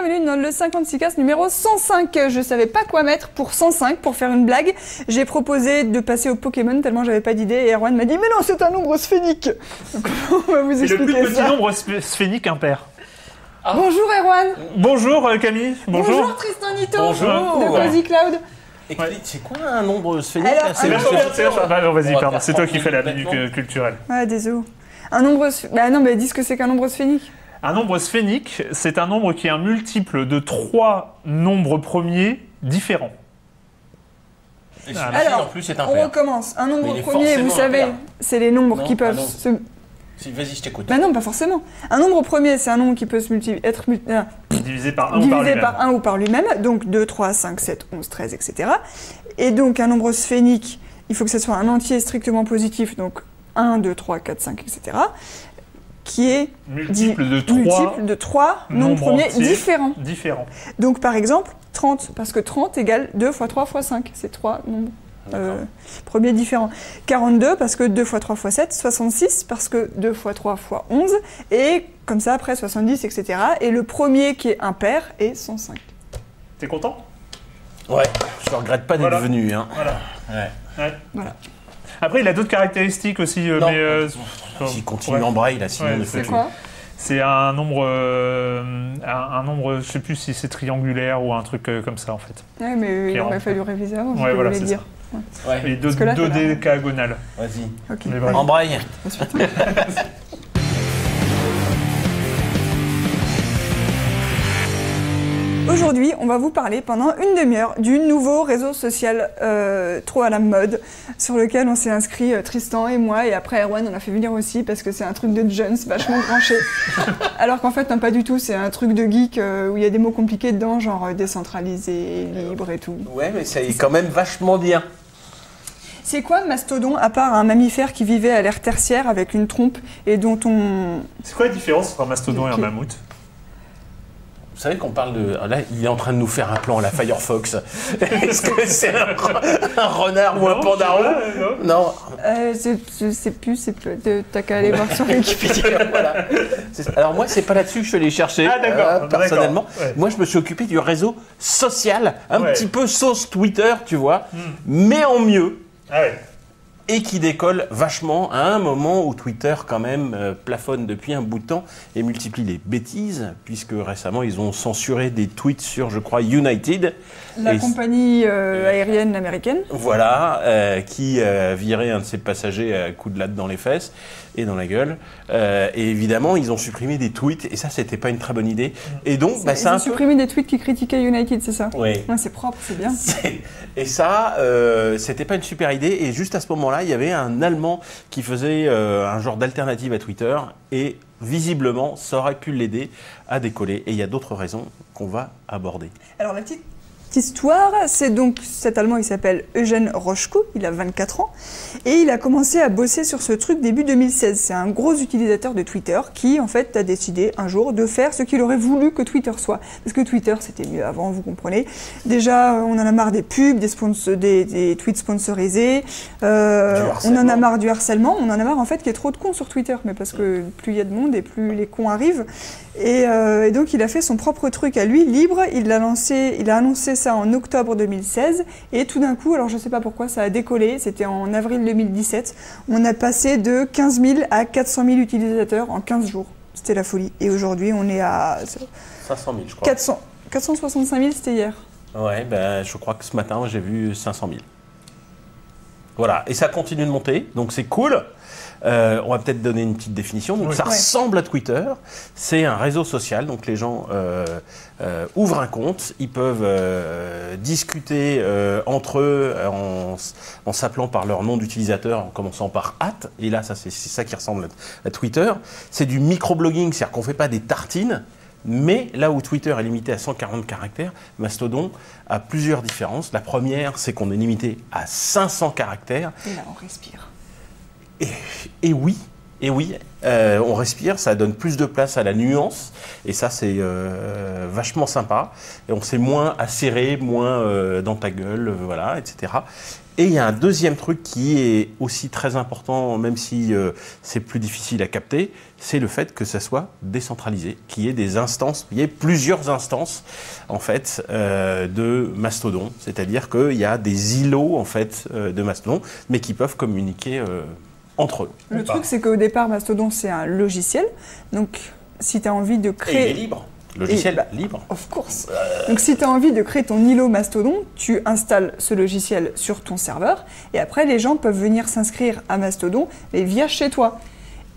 bienvenue dans le 56cast numéro 105. Je savais pas quoi mettre pour 105 pour faire une blague. J'ai proposé de passer au Pokémon tellement j'avais pas d'idée et Erwan m'a dit mais non c'est un nombre sphénique. Donc on va vous expliquer le plus ça. petit nombre sphénique impair. Ah. Bonjour Erwan. Bonjour Camille. Bonjour Tristan Nito. Bonjour. De Cozy Cloud. C'est quoi un nombre sphénique? Alors, C'est vas-y, pardon, c'est toi qui fais la minute culturelle. Ouais, désolé. Un nombre... Bah non, mais dis ce que c'est qu'un nombre sphénique. Un nombre sphénique, c'est un nombre qui est un multiple de 3 nombres premiers différents. Et alors, en plus, c'est on impair. recommence. Un nombre Mais premier, vous forcément savez, impair. c'est les nombres Non, qui peuvent non. se... Si, vas-y, je t'écoute. Bah non, pas forcément. Un nombre premier, c'est un nombre qui peut se Divisé par 1 ou par divisé lui-même. par 1 ou par lui-même, donc 2, 3, 5, 7, 11, 13, etc. Et donc un nombre sphénique, il faut que ce soit un entier strictement positif, donc 1, 2, 3, 4, 5, etc. Qui est Multiple de 3 nombres premiers différents. Donc par exemple, 30, parce que 30 égale 2 fois 3 fois 5, c'est 3 nombres premiers différents. 42 parce que 2 fois 3 fois 7, 66 parce que 2 fois 3 fois 11, et comme ça après 70, etc. Et le premier qui est impair est 105. T'es content? Ouais, je regrette pas d'être venu. Hein. Voilà. Ouais. Voilà. Après, il a d'autres caractéristiques aussi, Non. mais... S'il continue en braille, là, sinon on est C'est foutu. quoi? C'est un nombre, je sais plus si c'est triangulaire ou un truc comme ça en fait. Ouais, mais il aurait rentre. fallu réviser avant, Ouais, voilà, c'est dire. Ouais. Et Parce que là, 2D diagonales. Vas-y. Ok. Mais voilà. En braille. Aujourd'hui, on va vous parler pendant une demi-heure du nouveau réseau social trop à la mode, sur lequel on s'est inscrit Tristan et moi, et après Erwan on a fait venir aussi parce que c'est un truc de jeunes vachement branché. Alors qu'en fait, non, pas du tout, c'est un truc de geek où il y a des mots compliqués dedans, genre décentralisé, libre et tout. Ouais, mais ça est quand même vachement bien. C'est quoi Mastodon, à part un mammifère qui vivait à l'ère tertiaire avec une trompe et dont on... C'est quoi la différence entre un mastodon et un Ok. mammouth? Vous savez qu'on parle de... Là, il est en train de nous faire un plan à la Firefox. Est-ce que c'est un renard ou un pandaron? Non. je sais plus, t'as qu'à aller voir sur Wikipédia. Voilà. Alors moi, c'est pas là-dessus que je suis allé chercher, Ah, d'accord. personnellement. D'accord. Ouais. Moi, je me suis occupé du réseau social, un Ouais. petit peu sauce Twitter, tu vois, mais en mieux. Ah ouais. Et qui décolle vachement à un moment où Twitter quand même plafonne depuis un bout de temps et multiplie les bêtises, puisque récemment ils ont censuré des tweets sur, je crois, United. La Et compagnie aérienne américaine. voilà, qui virait un de ses passagers à coups de latte dans les fesses et dans la gueule. Et évidemment, ils ont supprimé des tweets, et ça, c'était pas une très bonne idée. Et donc, Ils ont supprimé des tweets qui critiquaient United, c'est ça? Oui. Ouais, c'est propre, c'est bien. Et ça, c'était pas une super idée. Et juste à ce moment-là, il y avait un Allemand qui faisait un genre d'alternative à Twitter. Et visiblement, ça aurait pu l'aider à décoller. Et il y a d'autres raisons qu'on va aborder. Alors la petite histoire, c'est donc cet Allemand, il s'appelle Eugène Rochko, il a 24 ans, et il a commencé à bosser sur ce truc début 2016. C'est un gros utilisateur de Twitter qui, en fait, a décidé un jour de faire ce qu'il aurait voulu que Twitter soit. Parce que Twitter, c'était mieux avant, vous comprenez. Déjà, on en a marre des pubs, des tweets sponsorisés, on en a marre du harcèlement, on en a marre, en fait, qu'il y ait trop de cons sur Twitter, mais parce que plus il y a de monde et plus les cons arrivent. Et donc, il a fait son propre truc à lui, libre, il a annoncé ça en octobre 2016, et tout d'un coup, alors je sais pas pourquoi, ça a décollé, c'était en avril 2017, on a passé de 15 000 à 400 000 utilisateurs en 15 jours. C'était la folie. Et aujourd'hui, on est à 500 000, je crois. 465 000, c'était hier. Ouais, ben, je crois que ce matin, j'ai vu 500 000. Voilà, et ça continue de monter, donc c'est cool. On va peut-être donner une petite définition. Donc, ça ressemble à Twitter. C'est un réseau social. Donc, les gens ouvrent un compte. Ils peuvent discuter entre eux en s'appelant par leur nom d'utilisateur, en commençant par @ Et là, c'est ça qui ressemble à Twitter. C'est du microblogging, c'est-à-dire qu'on ne fait pas des tartines. Mais là où Twitter est limité à 140 caractères, Mastodon a plusieurs différences. La première, c'est qu'on est limité à 500 caractères. Et là, on respire. Et oui, Et oui, on respire, ça donne plus de place à la nuance, et ça c'est vachement sympa. Et on s'est moins acéré, moins dans ta gueule, voilà, etc. Et il y a un deuxième truc qui est aussi très important, même si c'est plus difficile à capter, c'est le fait que ça soit décentralisé, qu'il y ait des instances, il y ait plusieurs instances en fait de Mastodon, c'est-à-dire qu'il y a des îlots en fait de Mastodon, mais qui peuvent communiquer entre eux. Le truc, c'est qu'au départ, Mastodon, c'est un logiciel. Donc, si tu as envie de créer... Et il est libre. Logiciel libre. Of course. Donc, si tu as envie de créer ton îlot Mastodon, tu installes ce logiciel sur ton serveur. Et après, les gens peuvent venir s'inscrire à Mastodon, mais via chez toi.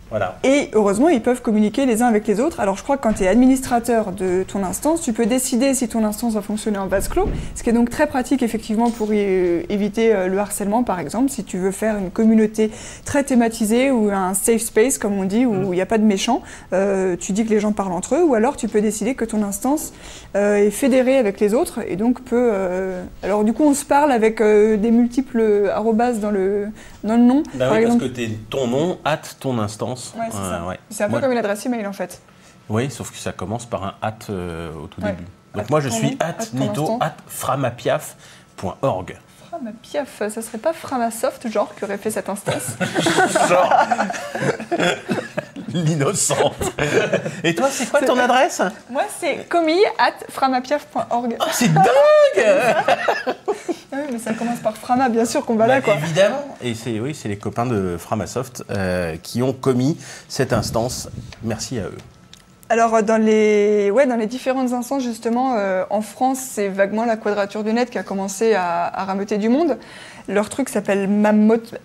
Voilà. Et heureusement, ils peuvent communiquer les uns avec les autres. Alors, je crois que quand tu es administrateur de ton instance, tu peux décider si ton instance va fonctionner en vase clos, ce qui est donc très pratique, effectivement, pour éviter le harcèlement, par exemple. Si tu veux faire une communauté très thématisée ou un safe space, comme on dit, où il n'y a pas de méchants, tu dis que les gens parlent entre eux, ou alors tu peux décider que ton instance est fédérée avec les autres, et donc peut... Alors, du coup, on se parle avec des multiples arrobas dans le nom. Bah oui, exemple. Parce que ton nom hâte ton instance. Ouais, c'est ça. Ouais. C'est un peu comme une adresse email en fait. Oui, sauf que ça commence par un au tout début. Donc moi je suis @nito@framapiaf.org. Framapiaf, ça serait pas Framasoft genre qui aurait fait cette instance? Genre l'innocente. Et toi, c'est quoi ton adresse? Moi, c'est commis@framapiaf.org. Oh, c'est dingue. Oui, mais ça commence par Frama, bien sûr qu'on va là, quoi. Évidemment. Et c'est les copains de Framasoft qui ont commis cette instance. Merci à eux. Alors, dans les différentes instances, justement, en France, c'est vaguement la Quadrature du Net qui a commencé à rameuter du monde. Leur truc s'appelle mamot.fr.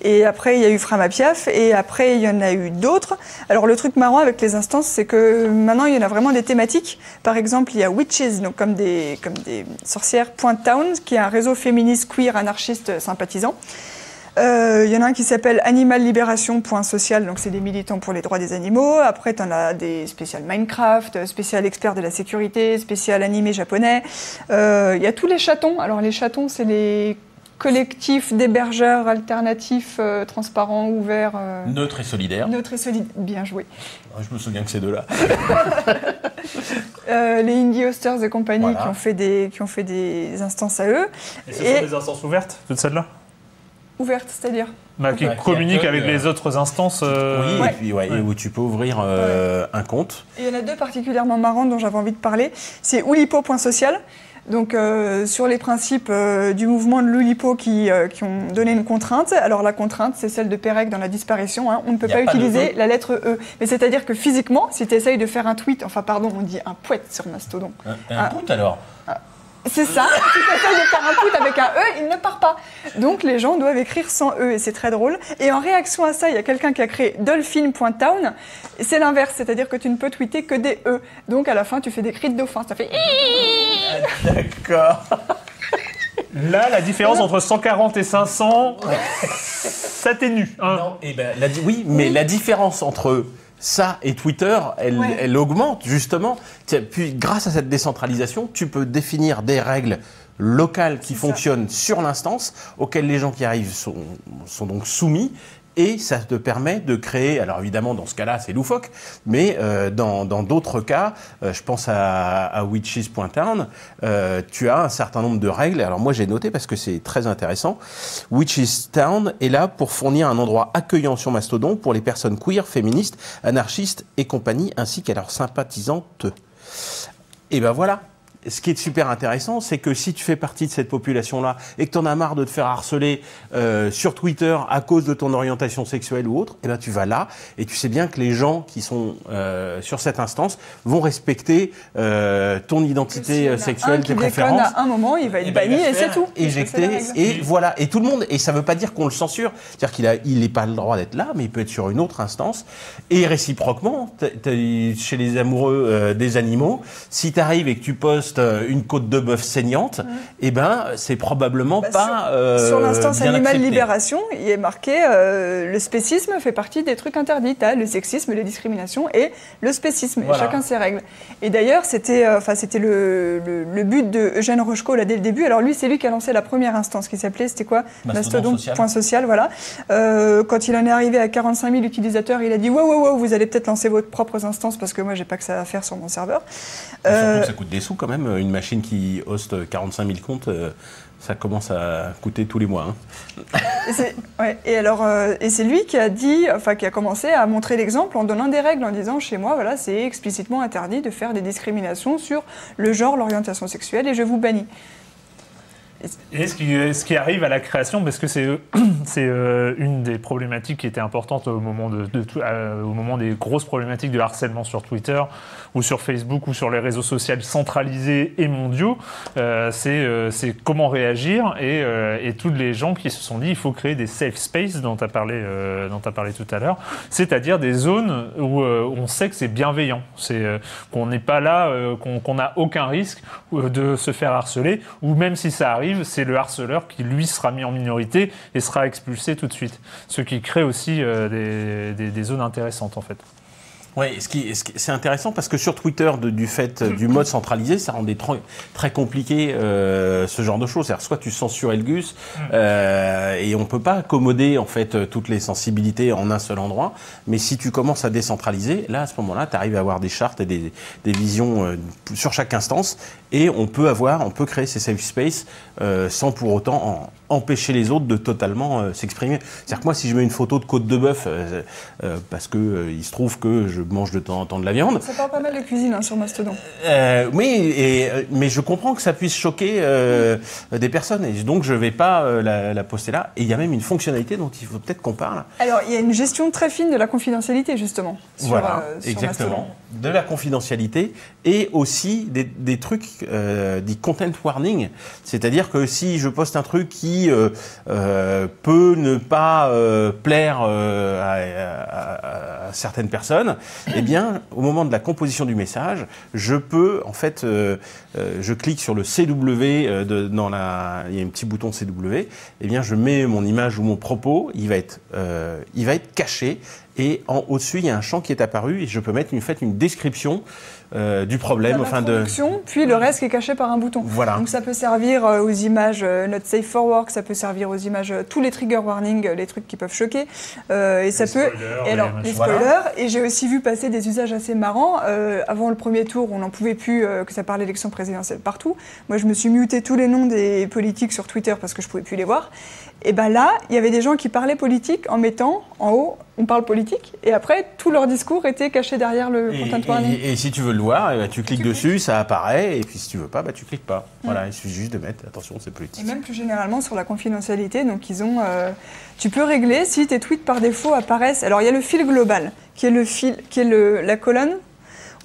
Et après, il y a eu Framapiaf, et après, il y en a eu d'autres. Alors, le truc marrant avec les instances, c'est que maintenant, il y en a vraiment des thématiques. Par exemple, il y a Witches, donc comme des sorcières, .town, qui est un réseau féministe, queer, anarchiste, sympathisant. Il y en a un qui s'appelle animallibération.social, donc c'est des militants pour les droits des animaux. Après, tu en as des spéciales Minecraft, spécial experts de la sécurité, spécial animé japonais. Il y a tous les chatons. Alors, les chatons, c'est les collectifs d'hébergeurs alternatifs, transparents, ouverts. Neutres et solidaires. Neutres et solidaires. Bien joué. Je me souviens que ces deux-là. Les Indie Hosters et compagnie, voilà, qui ont fait des instances à eux. Et ce sont des instances ouvertes, toutes celles-là? Ouvertes, c'est-à-dire qui communiquent avec les autres instances. Oui, et puis et où tu peux ouvrir un compte. Et il y en a deux particulièrement marrantes dont j'avais envie de parler. C'est oulipo.social. Donc, sur les principes du mouvement de l'Oulipo qui ont donné une contrainte. Alors, la contrainte, c'est celle de Pérec dans la disparition. Hein. On ne peut pas utiliser la lettre E. Mais c'est-à-dire que physiquement, si tu essayes de faire un tweet, on dit un pouet sur Mastodon. Un pouet alors? C'est ça, si tu essayes de faire un tweet avec un E, il ne part pas. Donc les gens doivent écrire sans E, et c'est très drôle. Et en réaction à ça, il y a quelqu'un qui a créé dolphin.town, et c'est l'inverse, c'est-à-dire que tu ne peux tweeter que des E. Donc à la fin, tu fais des cris de dauphin, ça fait... D'accord. Là, la différence entre 140 et 500 s'atténue. Hein. Non, oui, mais la différence entre... ça et Twitter, elle augmente justement. Puis grâce à cette décentralisation, tu peux définir des règles locales qui fonctionnent sur l'instance, auxquelles les gens qui arrivent sont donc soumis. Et ça te permet de créer, alors évidemment dans ce cas-là c'est loufoque, mais dans d'autres cas, je pense à witches.town, tu as un certain nombre de règles. Alors moi j'ai noté parce que c'est très intéressant. Witches.town est là pour fournir un endroit accueillant sur Mastodon pour les personnes queer, féministes, anarchistes et compagnie, ainsi qu'à leurs sympathisantes. Et ben voilà. Ce qui est super intéressant, c'est que si tu fais partie de cette population-là et que tu en as marre de te faire harceler sur Twitter à cause de ton orientation sexuelle ou autre, et ben tu vas là et tu sais bien que les gens qui sont sur cette instance vont respecter ton identité sexuelle, tes préférences. À un moment, il va être banni et c'est tout. Éjecté et voilà. Et tout le monde. Et ça veut pas dire qu'on le censure. C'est-à-dire qu'il n'a pas le droit d'être là, mais il peut être sur une autre instance. Et réciproquement, chez les amoureux des animaux, si tu arrives et que tu poses poste une côte de bœuf saignante, eh ben, c'est probablement pas sur l'instance bien Animal accepté. Libération, il est marqué le spécisme fait partie des trucs interdits. T'as le sexisme, les discriminations et le spécisme. Voilà. Et chacun ses règles. Et d'ailleurs, c'était le but de Eugène Rochko là dès le début. Alors lui, c'est lui qui a lancé la première instance qui s'appelait, c'était quoi? Mastodon.social, voilà. Quand il en est arrivé à 45 000 utilisateurs, il a dit wow, vous allez peut-être lancer vos propres instances parce que moi, j'ai pas que ça à faire sur mon serveur. Surtout que ça coûte des sous quand même. Une machine qui hoste 45 000 comptes, ça commence à coûter tous les mois. Hein. Et c'est lui qui a dit, qui a commencé à montrer l'exemple en donnant des règles, en disant chez moi, voilà, c'est explicitement interdit de faire des discriminations sur le genre, l'orientation sexuelle, et je vous bannis. Et ce qui arrive à la création, parce que c'est une des problématiques qui était importante au moment, au moment des grosses problématiques de harcèlement sur Twitter ou sur Facebook ou sur les réseaux sociaux centralisés et mondiaux, c'est comment réagir et tous les gens qui se sont dit il faut créer des safe spaces dont tu as parlé tout à l'heure, c'est-à-dire des zones où on sait que c'est bienveillant, qu'on n'est pas là, qu'on n'a aucun risque de se faire harceler, ou même si ça arrive, c'est le harceleur qui, lui, sera mis en minorité et sera expulsé tout de suite. Ce qui crée aussi des zones intéressantes, en fait. Oui, c'est intéressant parce que sur Twitter, du fait du mode centralisé, ça rendait très compliqué ce genre de choses. C'est-à-dire, soit tu censures Elgus et on peut pas accommoder en fait toutes les sensibilités en un seul endroit. Mais si tu commences à décentraliser, là à ce moment-là, tu arrives à avoir des chartes et des visions sur chaque instance et on peut créer ces safe spaces sans pour autant empêcher les autres de totalement s'exprimer. C'est-à-dire que moi, si je mets une photo de côte de bœuf parce que il se trouve que je mange de temps en temps de la viande. Ça parle pas mal de cuisine sur Mastodon. Oui, mais je comprends que ça puisse choquer des personnes et donc je vais pas la poster là. Et il y a même une fonctionnalité dont il faut peut-être qu'on parle. Alors, il y a une gestion très fine de la confidentialité justement. Sur exactement. Mastodon. De la confidentialité et aussi des trucs dits content warning. C'est-à-dire que si je poste un truc qui peut ne pas plaire à certaines personnes, eh bien, au moment de la composition du message, je peux, en fait, je clique sur le CW, il y a un petit bouton CW, eh bien, je mets mon image ou mon propos, il va être caché, et au-dessus, il y a un champ qui est apparu, et je peux mettre une description du problème. Puis le reste qui est caché par un bouton. Voilà. Donc ça peut servir aux images not safe for work, ça peut servir aux images, tous les trigger warnings, les trucs qui peuvent choquer. Et ça peut. Les spoilers. Voilà. Et j'ai aussi vu passer des usages assez marrants. Avant le premier tour, on n'en pouvait plus que ça parle d'élection présidentielle partout. Moi, je me suis muté tous les noms des politiques sur Twitter parce que je pouvais plus les voir. Et ben là, il y avait des gens qui parlaient politique en mettant en haut on parle politique, et après, tout leur discours était caché derrière le content warning. Et si tu veux le voir, tu cliques dessus, ça apparaît, et puis si tu veux pas, tu cliques pas. Voilà, il suffit juste de mettre, attention, c'est politique. Et même plus généralement sur la confidentialité, donc ils ont, tu peux régler si tes tweets par défaut apparaissent. Alors il y a le fil global, qui est la colonne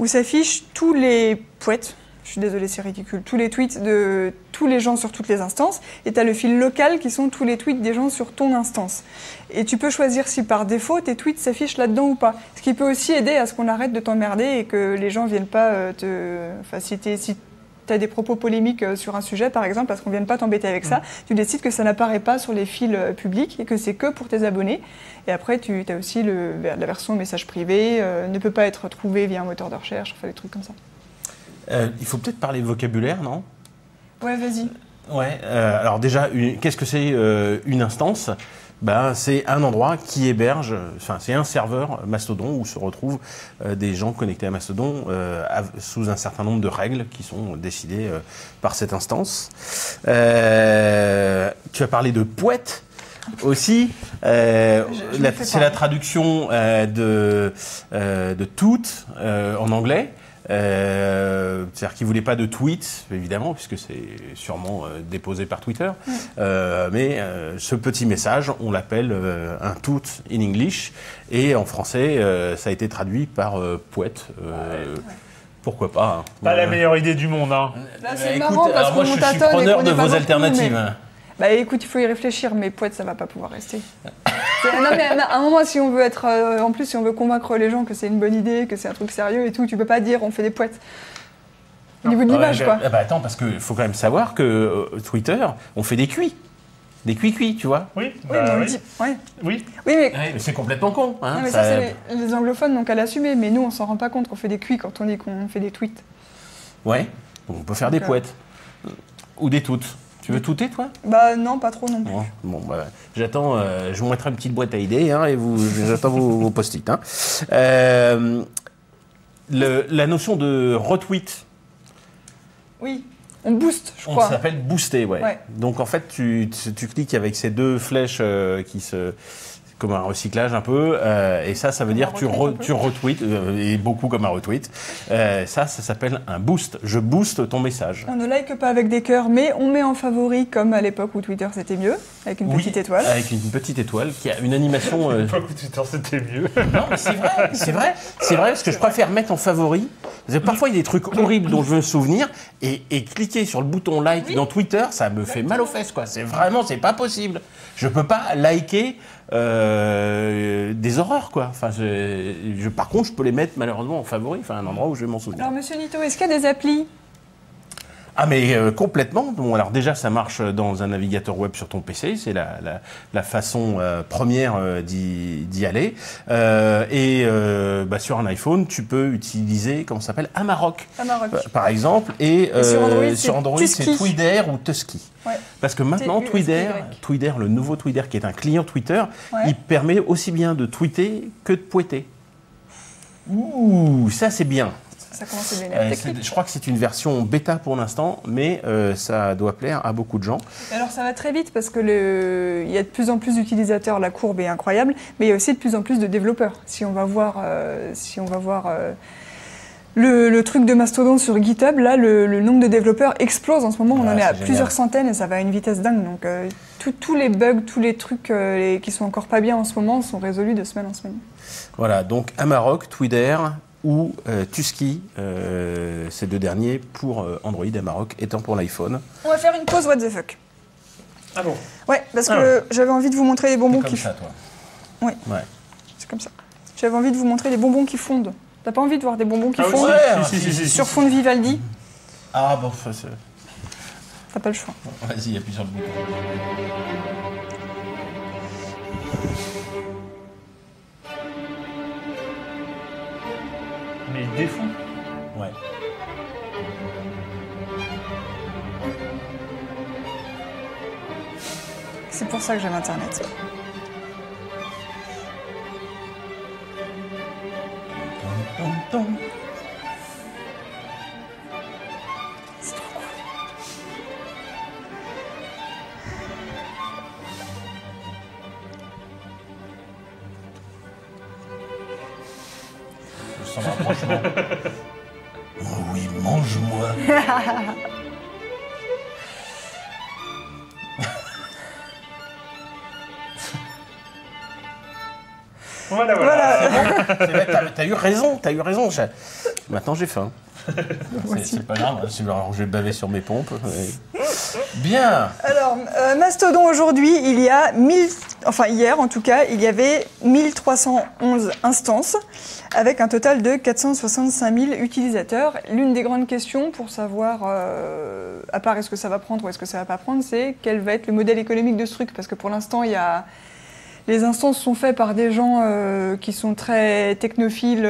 où s'affichent tous les poètes. Je suis désolée, c'est ridicule. Tous les tweets de tous les gens sur toutes les instances. Et tu as le fil local qui sont tous les tweets des gens sur ton instance. Et tu peux choisir si par défaut tes tweets s'affichent là-dedans ou pas. Ce qui peut aussi aider à ce qu'on arrête de t'emmerder et que les gens viennent pas si tu as des propos polémiques sur un sujet, par exemple, parce qu'on ne vienne pas t'embêter avec ça, tu décides que ça n'apparaît pas sur les fils publics et que c'est que pour tes abonnés. Et après, tu as aussi la version message privé, ne peut pas être trouvé via un moteur de recherche, des trucs comme ça. Il faut peut-être parler de vocabulaire, non ? Ouais, vas-y. Ouais. Alors déjà, qu'est-ce que c'est une instance ? C'est un endroit qui héberge, c'est un serveur Mastodon où se retrouvent des gens connectés à Mastodon sous un certain nombre de règles qui sont décidées par cette instance. Tu as parlé de poète aussi. C'est la traduction de toute en anglais. C'est-à-dire qu'il ne voulait pas de tweet, évidemment, puisque c'est sûrement déposé par Twitter. Mais ce petit message, on l'appelle un tout in English. Et en français, ça a été traduit par poète. Pourquoi pas, hein. Pas la meilleure idée du monde. Hein. Là, c'est marrant parce qu'on je suis preneur de vos alternatives. Écoute, il faut y réfléchir, mais poète, ça ne va pas pouvoir rester. Non, mais à un moment, si on veut être, en plus, si on veut convaincre les gens que c'est une bonne idée, que c'est un truc sérieux et tout, tu peux pas dire on fait des poètes. Au niveau de l'image, quoi. Attends, parce qu'il faut quand même savoir que Twitter, on fait des cuits. Des cuits, tu vois. Oui, Oui, mais on le dit. Ouais. Oui. Oui, mais... Ouais, mais c'est complètement con. Hein, non, mais ça, c'est les anglophones n'ont qu'à l'assumer. Mais nous, on s'en rend pas compte qu'on fait des cuits quand on dit qu'on fait des tweets. Ouais, on peut faire des poètes. Ou des toutes. Tu veux touter, toi? Bah non, pas trop non plus. Bon, bah, j'attends, je vous mettrai une petite boîte à idées, hein, et j'attends vos post-it. Hein. La notion de retweet. Oui, on booste, je crois. On s'appelle booster, ouais. Donc en fait, tu cliques avec ces deux flèches qui se... comme un recyclage un peu, et ça veut dire que tu retweets, et beaucoup comme un retweet. Ça s'appelle un boost. Je booste ton message. On ne like pas avec des cœurs, mais on met en favori, comme à l'époque où Twitter c'était mieux, avec une petite étoile. Avec une petite étoile qui a une animation... À l'époque où Twitter c'était mieux. Non, mais c'est vrai, parce que je préfère mettre en favori. Parce que parfois, il y a des trucs horribles dont je veux me souvenir, et cliquer sur le bouton like dans Twitter, ça me fait mal aux fesses, quoi. C'est pas possible. Je peux pas liker des horreurs, quoi. Enfin, par contre, je peux les mettre malheureusement en favori, enfin un endroit où je vais m'en souvenir. Alors, monsieur Nito, est-ce qu'il y a des applis? Ah mais complètement. Bon, alors déjà ça marche dans un navigateur web sur ton PC, c'est la façon première d'y aller. Sur un iPhone, tu peux utiliser comment ça s'appelle Amarok, par exemple. Et sur Android, c'est Twitter ou Tusky. Ouais. Parce que maintenant Twitter, le nouveau Twitter qui est un client Twitter, il permet aussi bien de tweeter que de poêter. Ouh, ça c'est bien. Ça commence à devenir technique. Je crois que c'est une version bêta pour l'instant, mais ça doit plaire à beaucoup de gens. Alors ça va très vite parce que il y a de plus en plus d'utilisateurs, la courbe est incroyable, mais il y a aussi de plus en plus de développeurs. Si on va voir, le truc de Mastodon sur GitHub, là le nombre de développeurs explose en ce moment. On en est à plusieurs centaines et ça va à une vitesse dingue. Donc tous les bugs, tous les trucs qui sont encore pas bien en ce moment sont résolus de semaine en semaine. Voilà, donc Amarok, Twitter ou Tusky, ces deux derniers pour Android, Amarok étant pour l'iPhone. On va faire une pause what the fuck. Ah bon? Ouais, parce que j'avais envie de vous montrer les bonbons qui fondent. Oui, c'est comme ça. J'avais envie de vous montrer les bonbons qui fondent. T'as pas envie de voir des bonbons qui fondent sur fond de Vivaldi? Ah bon, ça c'est... T'as pas le choix. Vas-y, il y a plusieurs boutons. Mais il défend. Ouais. C'est pour ça que j'aime Internet. C'est trop cool. Je sens un rapprochement. Oh oui, mange-moi. Voilà. T'as eu raison. Maintenant j'ai faim. C'est pas grave, je vais baver sur mes pompes. Bien. Alors, Mastodon aujourd'hui, il y a hier en tout cas, il y avait 1311 instances avec un total de 465 000 utilisateurs. L'une des grandes questions pour savoir, à part est-ce que ça va prendre ou est-ce que ça va pas prendre, c'est quel va être le modèle économique de ce truc. Parce que pour l'instant, les instances sont faites par des gens qui sont très technophiles,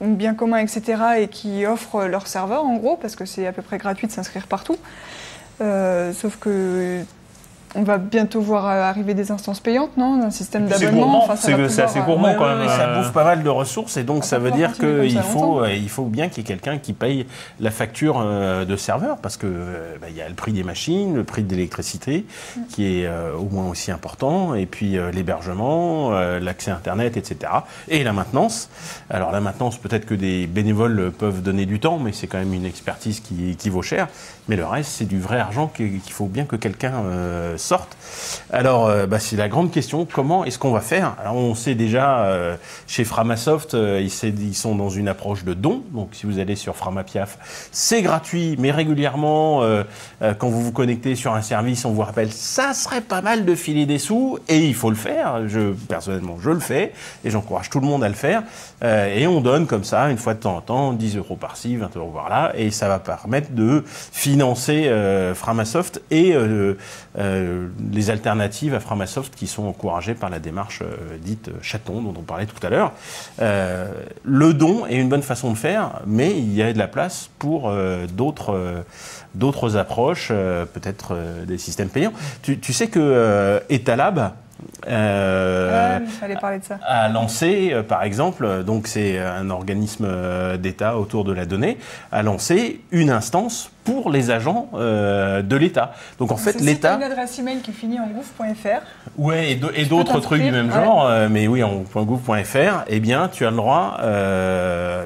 bien commun, etc. et qui offrent leur serveur en gros, parce que c'est à peu près gratuit de s'inscrire partout. Sauf que on va bientôt voir arriver des instances payantes, non? Un système d'abonnement. C'est assez gourmand quand même. Ça bouffe pas mal de ressources et donc ça veut dire qu'il faut bien qu'il y ait quelqu'un qui paye la facture de serveur parce que y a le prix des machines, le prix de l'électricité qui est au moins aussi important et puis l'hébergement, l'accès Internet, etc. Et la maintenance. Alors la maintenance, peut-être que des bénévoles peuvent donner du temps, mais c'est quand même une expertise qui vaut cher. Mais le reste, c'est du vrai argent qu'il faut bien que quelqu'un sortent. Alors, c'est la grande question. Comment est-ce qu'on va faire? Alors, on sait déjà, chez Framasoft, ils sont dans une approche de don. Donc, si vous allez sur Framapiaf, c'est gratuit, mais régulièrement, quand vous vous connectez sur un service, on vous rappelle, ça serait pas mal de filer des sous, et il faut le faire. Personnellement, je le fais, et j'encourage tout le monde à le faire. Et on donne comme ça, une fois de temps en temps, 10 € par-ci, 20 € par-là, et ça va permettre de financer Framasoft et les alternatives à Framasoft qui sont encouragées par la démarche dite chaton dont on parlait tout à l'heure. Le don est une bonne façon de faire, mais il y a de la place pour d'autres approches, peut-être des systèmes payants. Tu sais que Etalab fallait parler de ça. a lancé, par exemple, donc c'est un organisme d'État autour de la donnée, a lancé une instance pour les agents de l'État. Donc en fait, l'État... C'est une adresse email qui finit en gouv.fr. Ouais, et d'autres trucs du même genre, mais oui, en .gouv.fr, eh bien, tu as le droit,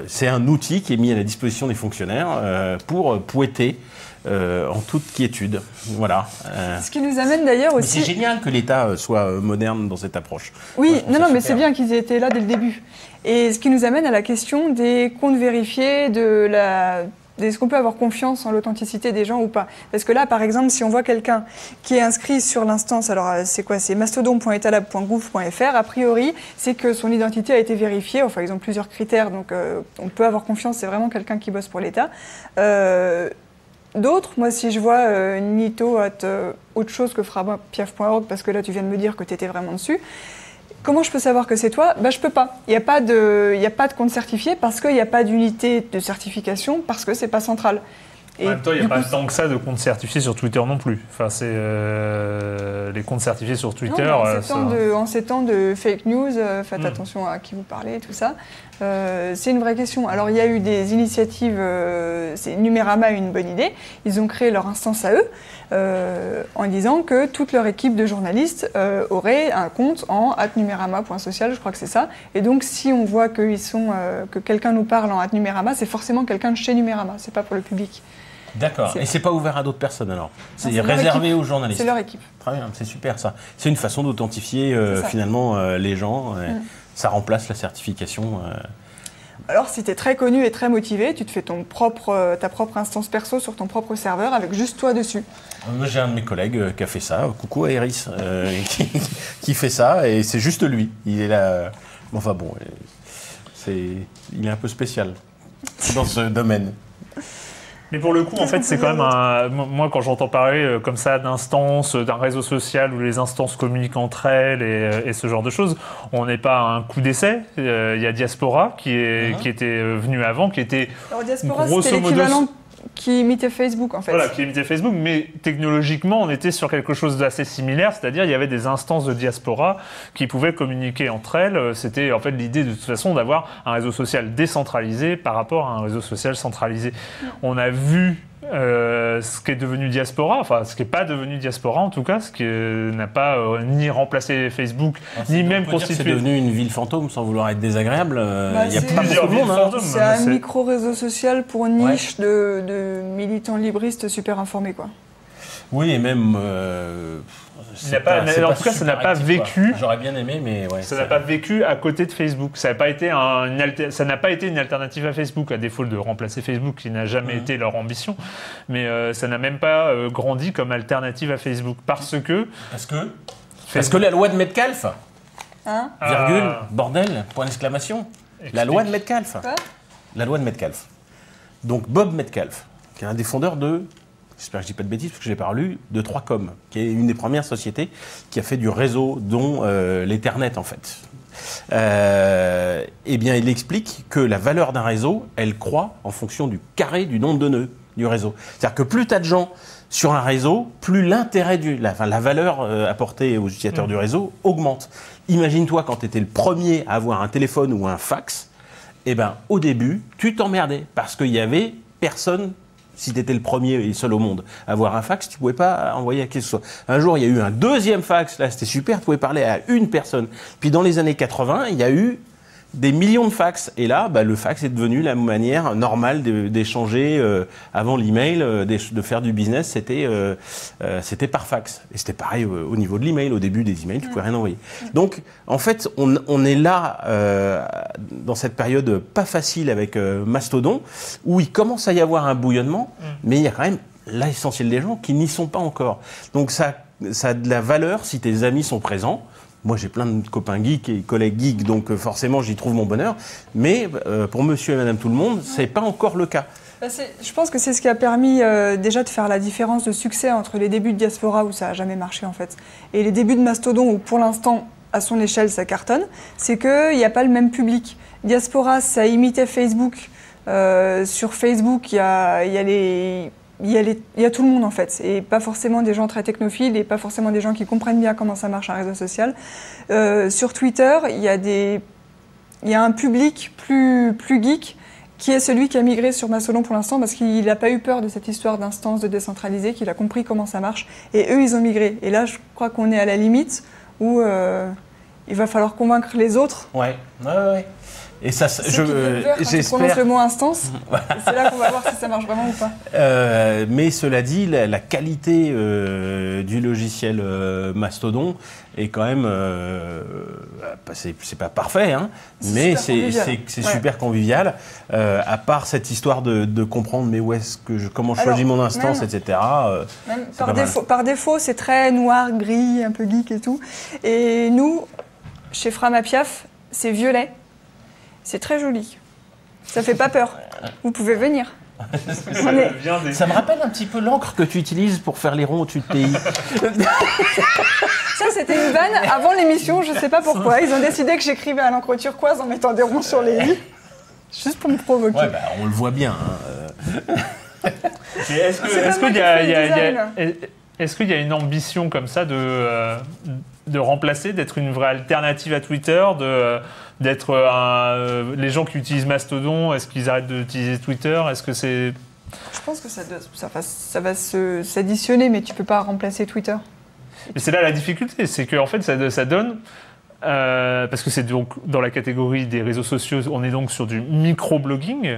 c'est un outil qui est mis à la disposition des fonctionnaires pour pouetter en toute quiétude. Voilà. Ce qui nous amène d'ailleurs aussi... C'est génial que l'État soit moderne dans cette approche. Oui, mais c'est bien qu'ils aient été là dès le début. Et ce qui nous amène à la question des comptes vérifiés, est-ce qu'on peut avoir confiance en l'authenticité des gens ou pas? Parce que là, par exemple, si on voit quelqu'un qui est inscrit sur l'instance, alors c'est quoi? C'est mastodon.etalab.gouv.fr. A priori, c'est que son identité a été vérifiée. Enfin, ils ont plusieurs critères, donc on peut avoir confiance. C'est vraiment quelqu'un qui bosse pour l'État. D'autres, moi, si je vois Nito autre chose que framapiaf.org, parce que là, tu viens de me dire que tu étais vraiment dessus, comment je peux savoir que c'est toi? Je peux pas. Il n'y a pas de compte certifié parce qu'il n'y a pas d'unité de certification, parce que c'est pas central. En même temps, il n'y a pas tant que ça de comptes certifiés sur Twitter non plus. Enfin, c'est les comptes certifiés sur Twitter. En ces temps de fake news, faites attention à qui vous parlez, tout ça. C'est une vraie question. Alors, il y a eu des initiatives. Numérama a eu une bonne idée. Ils ont créé leur instance à eux en disant que toute leur équipe de journalistes aurait un compte en @numérama.social, je crois que c'est ça. Et donc, si on voit que quelqu'un nous parle en @numérama, c'est forcément quelqu'un de chez Numérama. C'est pas pour le public. D'accord. Et c'est pas ouvert à d'autres personnes alors? C'est réservé aux journalistes? C'est leur équipe. Très bien, c'est super ça. C'est une façon d'authentifier finalement les gens. Ça remplace la certification. Alors, si tu es très connu et très motivé, tu te fais ta propre instance perso sur ton propre serveur avec juste toi dessus. Moi, j'ai un de mes collègues qui a fait ça. Coucou à Iris, qui fait ça et c'est juste lui. Il est là. Enfin bon, il est un peu spécial dans ce domaine. Mais pour le coup, en fait, c'est quand même moi, quand j'entends parler comme ça d'instances, d'un réseau social où les instances communiquent entre elles et ce genre de choses, on n'est pas à un coup d'essai. Il y a Diaspora qui était venu avant, qui était Alors Diaspora, c'était l'équivalent qui imitait Facebook, en fait. Voilà, qui imitait Facebook, mais technologiquement, on était sur quelque chose d'assez similaire, c'est-à-dire il y avait des instances de Diaspora qui pouvaient communiquer entre elles. C'était en fait l'idée de toute façon d'avoir un réseau social décentralisé par rapport à un réseau social centralisé. On a vu ce qui est devenu Diaspora, enfin ce qui n'est pas devenu Diaspora en tout cas, ce qui n'a pas ni remplacé Facebook, ni même constitué. C'est devenu une ville fantôme sans vouloir être désagréable. Il y a pas beaucoup de monde. C'est un micro-réseau social pour niche de militants libristes super informés, quoi. Oui, et même. En tout cas, ça n'a pas vécu. J'aurais bien aimé, mais ouais. Ça n'a pas vécu à côté de Facebook. Ça n'a pas été une alternative à Facebook, à défaut de remplacer Facebook, qui n'a jamais été leur ambition. Mais ça n'a même pas grandi comme alternative à Facebook, parce que la loi de Metcalfe. Virgule, bordel, point d'exclamation. La loi de Metcalfe. Quoi ? La loi de Metcalfe. Donc Bob Metcalfe, qui est un des fondeurs de. J'espère que je ne dis pas de bêtises parce que je n'ai pas lu, de 3Com, qui est une des premières sociétés qui a fait du réseau, dont l'Ethernet en fait. Eh bien, il explique que la valeur d'un réseau, elle croît en fonction du carré du nombre de nœuds du réseau. C'est-à-dire que plus tu as de gens sur un réseau, plus l'intérêt, la valeur apportée aux utilisateurs du réseau augmente. Imagine-toi quand tu étais le premier à avoir un téléphone ou un fax, eh ben, au début, tu t'emmerdais parce qu'il y avait personne. Si tu étais le premier et seul au monde à avoir un fax, tu ne pouvais pas envoyer à qui que ce soit. Un jour, il y a eu un deuxième fax, là c'était super, tu pouvais parler à une personne. Puis dans les années 80, il y a eu des millions de fax. Et là, le fax est devenu la manière normale d'échanger. Avant l'email, de faire du business, c'était par fax. Et c'était pareil au niveau de l'email. Au début des emails, tu pouvais rien envoyer. Donc, en fait, on est là dans cette période pas facile avec Mastodon, où il commence à y avoir un bouillonnement, mais il y a quand même l'essentiel des gens qui n'y sont pas encore. Donc, ça a de la valeur si tes amis sont présents. Moi, j'ai plein de copains geeks et collègues geeks, donc forcément, j'y trouve mon bonheur. Mais pour monsieur et madame tout le monde, c'est pas encore le cas. Je pense que c'est ce qui a permis déjà de faire la différence de succès entre les débuts de Diaspora, où ça n'a jamais marché en fait, et les débuts de Mastodon, où pour l'instant, à son échelle, ça cartonne. C'est qu'il n'y a pas le même public. Diaspora, ça imitait Facebook. Sur Facebook, il y a tout le monde en fait, et pas forcément des gens très technophiles et pas forcément des gens qui comprennent bien comment ça marche un réseau social. Sur Twitter, il y a un public plus geek qui est celui qui a migré sur Mastodon pour l'instant parce qu'il n'a pas eu peur de cette histoire d'instance de décentralisé, qu'il a compris comment ça marche et eux ils ont migré. Et là je crois qu'on est à la limite où il va falloir convaincre les autres. Ouais. Et ça, j'espère. Tu prononces le mot instance, c'est là qu'on va voir si ça marche vraiment ou pas. Mais cela dit, la qualité du logiciel Mastodon est quand même, c'est pas parfait, hein, mais c'est super convivial. À part cette histoire de comprendre, mais comment je choisis mon instance, etc. Même par défaut, c'est très noir, gris, un peu geek et tout. Et nous, chez Framapiaf, c'est violet. C'est très joli. Ça fait pas peur. Vous pouvez venir. Ça me rappelle un petit peu l'encre que tu utilises pour faire les ronds au-dessus de tes i. Ça, c'était une vanne avant l'émission, je sais pas pourquoi. Ils ont décidé que j'écrivais à l'encre turquoise en mettant des ronds sur les i. Juste pour me provoquer. Ouais, on le voit bien. Est-ce qu'il y a une ambition comme ça de remplacer, d'être une vraie alternative à Twitter, d'être les gens qui utilisent Mastodon, est-ce qu'ils arrêtent d'utiliser Twitter? Est-ce que c'est... Je pense que ça va s'additionner, mais tu peux pas remplacer Twitter. Et c'est là la difficulté, c'est qu'en fait ça donne, parce que c'est donc dans la catégorie des réseaux sociaux, on est donc sur du micro-blogging.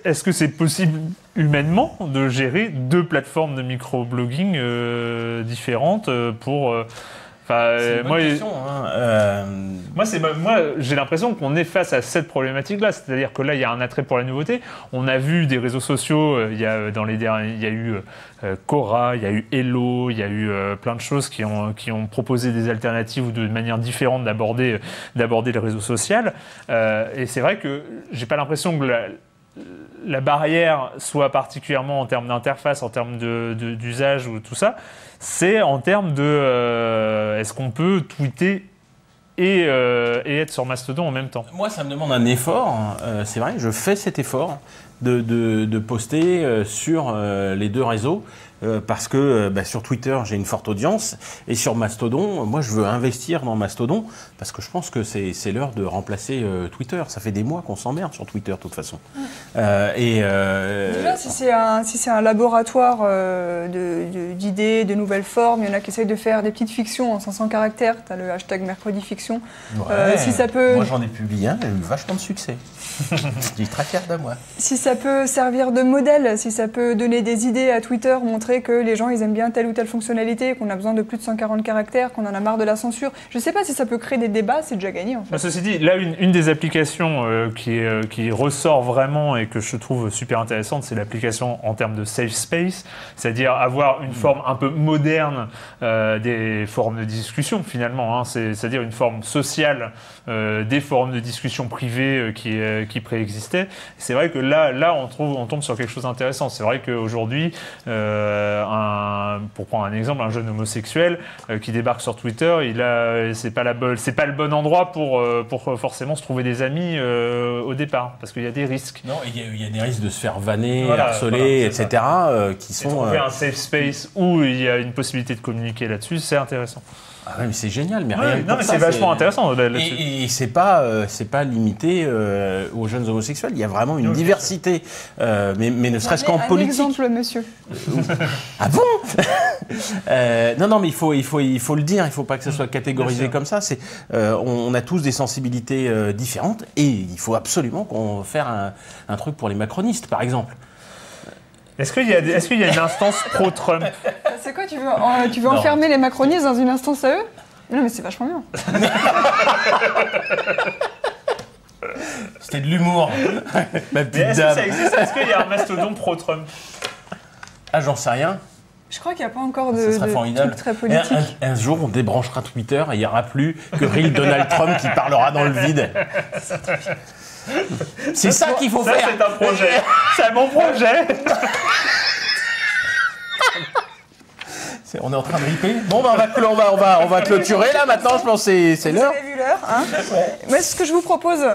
Est-ce que c'est possible humainement de gérer deux plateformes de micro-blogging différentes pour... c'est une bonne question. Moi, j'ai l'impression qu'on est face à cette problématique-là. C'est-à-dire que là, il y a un attrait pour la nouveauté. On a vu des réseaux sociaux, il y a eu Quora, il y a eu Hello, il y a eu plein de choses qui ont proposé des alternatives ou de manière différente d'aborder le réseau social. Et c'est vrai que j'ai pas l'impression que la barrière soit particulièrement en termes d'interface, en termes d'usage ou tout ça. C'est en termes de est-ce qu'on peut tweeter et être sur Mastodon en même temps. Moi, ça me demande un effort. C'est vrai, je fais cet effort de poster sur les deux réseaux. Parce que sur Twitter, j'ai une forte audience. Et sur Mastodon, moi, je veux investir dans Mastodon parce que je pense que c'est l'heure de remplacer Twitter. Ça fait des mois qu'on s'emmerde sur Twitter, de toute façon. Déjà, si c'est un laboratoire d'idées, de nouvelles formes, il y en a qui essayent de faire des petites fictions en 500 caractères. Tu as le hashtag mercredi fiction. Ouais, si ça peut... Moi, j'en ai publié un, j'ai eu vachement de succès. Je suis très fier de moi. Si ça peut servir de modèle, si ça peut donner des idées à Twitter, montrer que les gens ils aiment bien telle ou telle fonctionnalité, qu'on a besoin de plus de 140 caractères, qu'on en a marre de la censure. Je ne sais pas si ça peut créer des débats, c'est déjà gagné en fait. Ceci dit, là une des applications qui ressort vraiment et que je trouve super intéressante, c'est l'application en termes de safe space, c'est-à-dire avoir une forme un peu moderne des forums de discussion finalement, hein. C'est-à-dire une forme sociale des forums de discussion privés qui préexistaient. C'est vrai que là on tombe sur quelque chose d'intéressant. C'est vrai qu'aujourd'hui, pour prendre un exemple, un jeune homosexuel qui débarque sur Twitter, c'est pas le bon endroit pour forcément se trouver des amis au départ, parce qu'il y a des risques. Non, il y a des risques de se faire vanner, harceler, etc. qui sont. Trouver un safe space où il y a une possibilité de communiquer là-dessus, c'est intéressant. Ah ouais, mais c'est génial, mais rien que pour ça, c'est vachement intéressant là-dessus. Et c'est pas limité aux jeunes homosexuels. Il y a vraiment une diversité, mais ne serait-ce qu'en politique. Un exemple, monsieur. Ah bon? Non, mais il faut le dire, il faut pas que ça soit catégorisé comme ça. On a tous des sensibilités différentes et il faut absolument qu'on fasse un truc pour les macronistes, par exemple. Est-ce qu'il y a une instance pro-Trump? C'est quoi, tu veux enfermer les macronistes dans une instance à eux? Non, mais c'est vachement bien. C'était de l'humour. Est-ce qu'il y a un mastodon pro-Trump? Ah, j'en sais rien. Je crois qu'il n'y a pas encore de truc très politique. Un jour, on débranchera Twitter et il n'y aura plus que Real Donald Trump qui parlera dans le vide. C'est ça qu'il faut faire. C'est un projet. C'est mon projet. On est en train de riper. Bon, bah, on va clôturer là maintenant. Je pense que c'est l'heure. Vous avez vu l'heure, hein? Ouais. Moi, ce que je vous propose,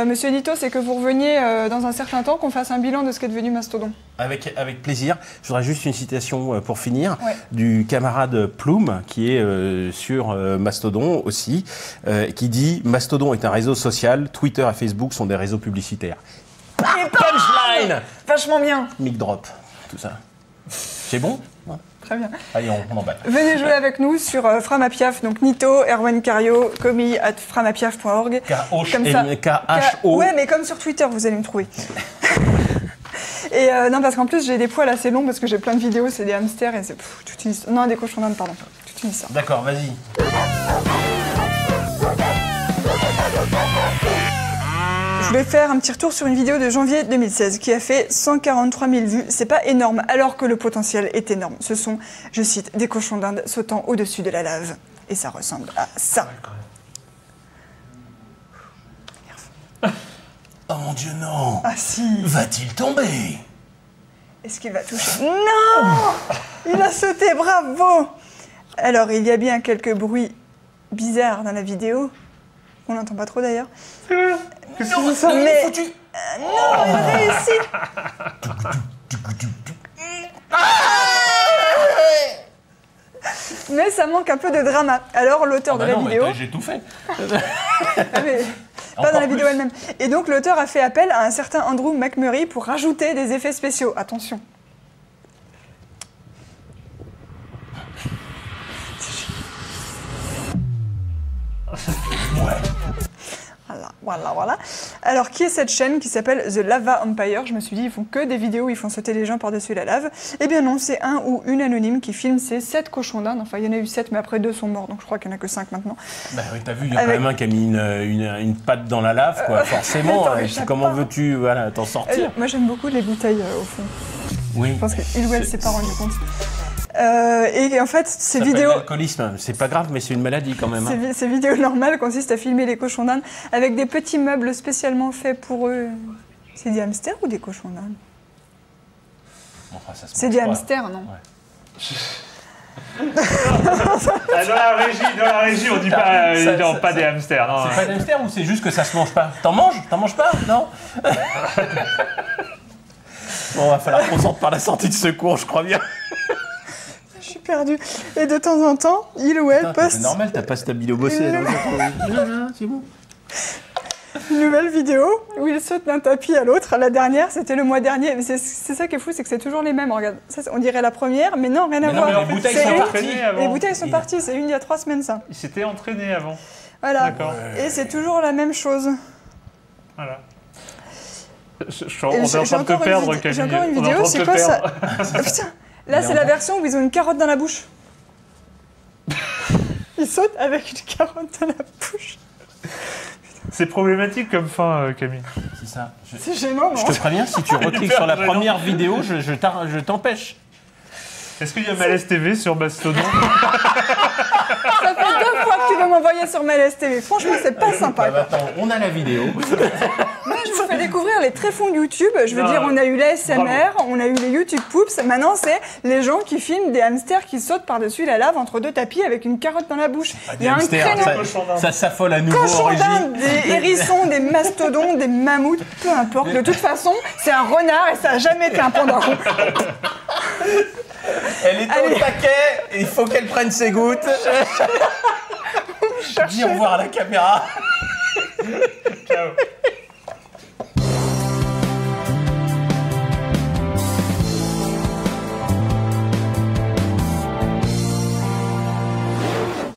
Monsieur Nito, c'est que vous reveniez dans un certain temps, qu'on fasse un bilan de ce qu'est devenu Mastodon. Avec plaisir. Je voudrais juste une citation pour finir du camarade Plume, qui est sur Mastodon aussi, qui dit « Mastodon est un réseau social, Twitter et Facebook sont des réseaux publicitaires. » Punchline! Vachement bien. Mic drop, tout ça. C'est bon? Très bien. Allez, on emballe. Venez jouer avec nous sur Framapiaf, donc Nito, Erwan Cario, commis@framapiaf.org. K-H-O. Ouais, mais comme sur Twitter, vous allez me trouver. Et non, parce qu'en plus, j'ai des poils assez longs parce que j'ai plein de vidéos, c'est des hamsters et c'est toute une histoire. Non, des cochons d'Inde, pardon. Toute une histoire. D'accord, vas-y. Je voulais faire un petit retour sur une vidéo de janvier 2016 qui a fait 143 000 vues. C'est pas énorme, alors que le potentiel est énorme. Ce sont, je cite, des cochons d'Inde sautant au-dessus de la lave. Et ça ressemble à ça. Oh mon Dieu, non! Ah si! Va-t-il tomber? Est-ce qu'il va toucher? Non! Il a sauté, bravo! Alors, il y a bien quelques bruits bizarres dans la vidéo. On n'entend pas trop d'ailleurs. Qu'est-ce que ça? Mais... foutu. Non, il a réussi! Mais ça manque un peu de drama. Alors, l'auteur de la vidéo... J'ai tout fait. Mais... Pas dans la vidéo elle-même. Et donc l'auteur a fait appel à un certain Andrew McMurray pour rajouter des effets spéciaux. Attention. Voilà. Alors, qui est cette chaîne qui s'appelle The Lava Empire? Je me suis dit, ils font que des vidéos où ils font sauter les gens par-dessus la lave. Eh bien non, c'est un ou une anonyme qui filme ces 7 cochons d'Inde. Enfin, il y en a eu 7, mais après 2 sont morts, donc je crois qu'il n'y en a que 5 maintenant. Bah oui, t'as vu, il y a quand même un qui a mis une patte dans la lave, quoi. Forcément, comment veux-tu t'en sortir? Moi, j'aime beaucoup les bouteilles, au fond. Oui. Je pense qu'il ou elle s'est pas rendu compte. Et en fait, ces vidéos... L'alcoolisme, c'est pas grave, mais c'est une maladie quand même. Ces vidéos normales consistent à filmer les cochons d'Inde avec des petits meubles spécialement faits pour eux. C'est des hamsters ou des cochons d'Inde? Enfin, c'est des hamsters, non? Ouais. Dans la régie, on dit pas des hamsters. C'est pas des hamsters ou c'est juste que ça se mange pas? T'en manges pas? Non? Bon, va falloir qu'on sorte par la sortie de secours, je crois bien. Je suis perdue. Et de temps en temps, il ou elle poste... C'est normal, t'as pas stabilo bossé. C'est bon. Une nouvelle vidéo où il saute d'un tapis à l'autre. La dernière, c'était le mois dernier. Mais c'est ça qui est fou, c'est que c'est toujours les mêmes. Regarde, ça, on dirait la première, mais non, rien à voir. Mais les bouteilles sont parties avant. Les bouteilles sont parties, c'est il y a 3 semaines, ça. Il s'était entraîné avant. Voilà. Et c'est toujours la même chose. Voilà. On est en train de te perdre, Camille. J'ai encore une vidéo, c'est quoi ça? Putain, là c'est la version où ils ont une carotte dans la bouche. Ils sautent avec une carotte dans la bouche. C'est problématique comme fin, Camille. C'est ça. C'est gênant, non? Je te préviens, si tu recliques sur la première vidéo, je t'empêche. Est-ce qu'il y a Malaise TV sur Mastodon? Ça fait 2 fois que tu veux m'envoyer sur Malaise TV. Franchement, c'est pas sympa. Attends, on a la vidéo. Moi, je vous fais découvrir les tréfonds YouTube. Je veux dire, on a eu l'ASMR, on a eu les YouTube Poops. Maintenant, c'est les gens qui filment des hamsters qui sautent par-dessus la lave entre 2 tapis avec une carotte dans la bouche. Il y a un créneau. Ça s'affole à nouveau en régie. Des hérissons, des mastodons, des mammouths, peu importe. De toute façon, c'est un renard et ça n'a jamais été un panda. Elle est au taquet, il faut qu'elle prenne ses gouttes. Dis au revoir à la caméra. Ciao.